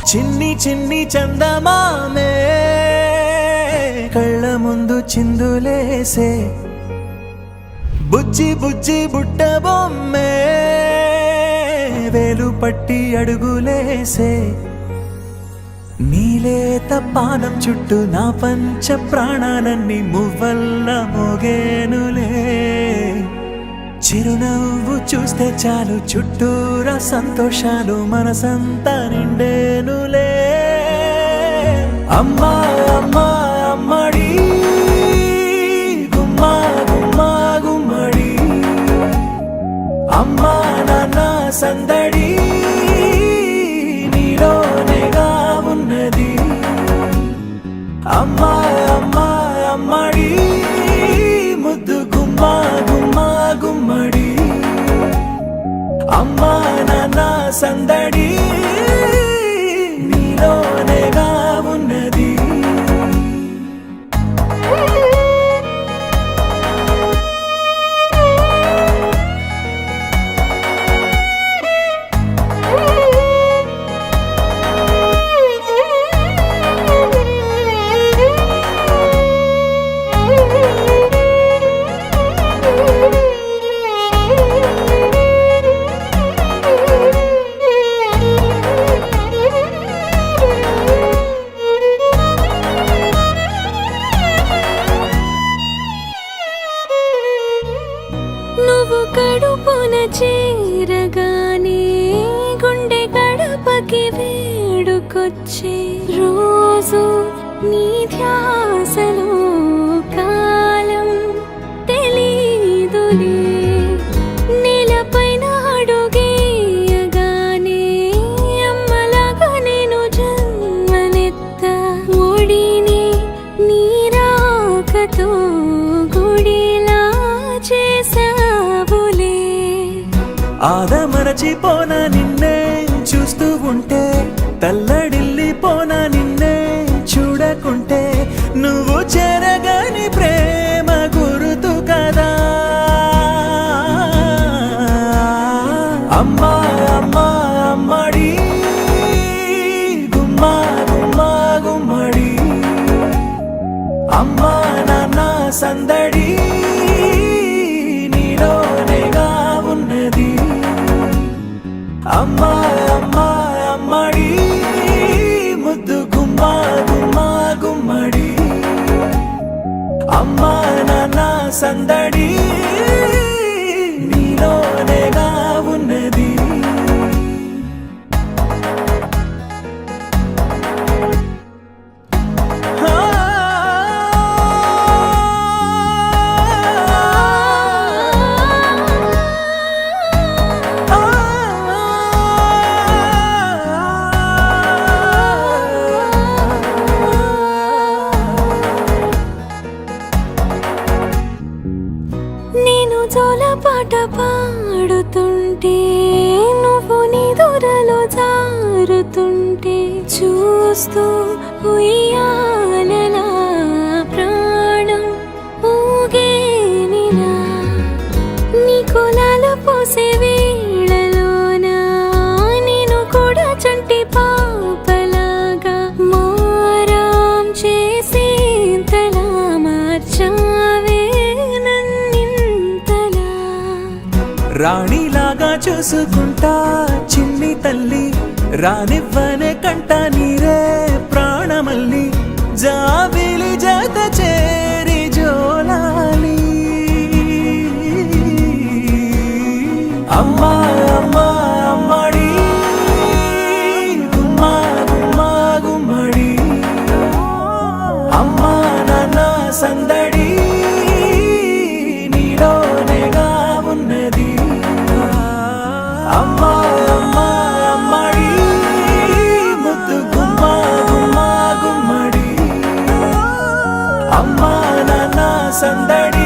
చిన్ని చిన్ని చందమామే కళ్ళ ముందు చిందులేసే బుజ్జి బుజ్జి బుట్ట బొమ్మే వేలు పట్టి అడుగులేసే నీలేత పానం చుట్టూ నా పంచ ప్రాణాలన్నీ మువ్వల్ల మోగేనులే చిరునవ్వు చూస్తే చాలు చుట్టూరా సంతోషాలు మనసంతా నిండేనులే అమ్మా అమ్మా అమ్మడి గుమ్మా గుమ్మా గుమ్మడి అమ్మా నాన్న సందడి నీలోనేగా ఉన్నది అమ్మా అమ్మా అమ్మడి ముద్దు గుమ్మా గుమ్మా గుమ్మడి అమ్మా నాన్న సందడి నీలోనేగా ఉన్నది నువ్వు కడుపున చేరగానే గుండె గడపకి వేడుకొచ్చే రోజు నీ ధ్యాసలో కాలం తెలీదులే నేలపైన అడుగేయగానే అమ్మలాగా నేను జన్మనెత్త ఒడిని నీ రాకతో గుడిలా చేసావులే ఆదమరచిపోనా నిన్నే చూస్తూ ఉంటే తల్లడిల్లిపోనా నిన్నే చూడకుంటే నువ్వు చెరగని ప్రేమ గురుతు కదా అమ్మా అమ్మా అమ్మడి గుమ్మా గుమ్మా గుమ్మడి అమ్మా నాన్న సందడి నీలోనేగా ఉన్నది అమ్మా అమ్మా అమ్మడి ముద్దు గుమ్మా గుమ్మా గుమ్మడి అమ్మా నాన్న సందడి నీలోనేగా ఉన్నది నేను జోలపాట పాడుతుంటే నువ్వు నిదురలో జారుతుంటే చూస్తూ ఉయ్యాలలా ప్రాణం ఊగేనిలా నీ కులాలు పోసే వేళలోనా నేను కూడా చంటి పాపలాగా మారాం చేసేంతలా మార్చావే రాణిలాగా చూసుకుంటా చిన్ని తల్లి రానివ్వనే కంట నీరే ప్రాణమల్లి జాబిలి జత చేరి జోలాలి అమ్మా అమ్మా అమ్మడి గుమ్మా గుమ్మా గుమ్మడి అమ్మా నాన్న సందడి నీలోనేగా ఉన్నది అమ్మా అమ్మా అమ్మడి ముద్దు గుమ్మా గుమ్మా గుమ్మడి అమ్మా నాన్న సందడి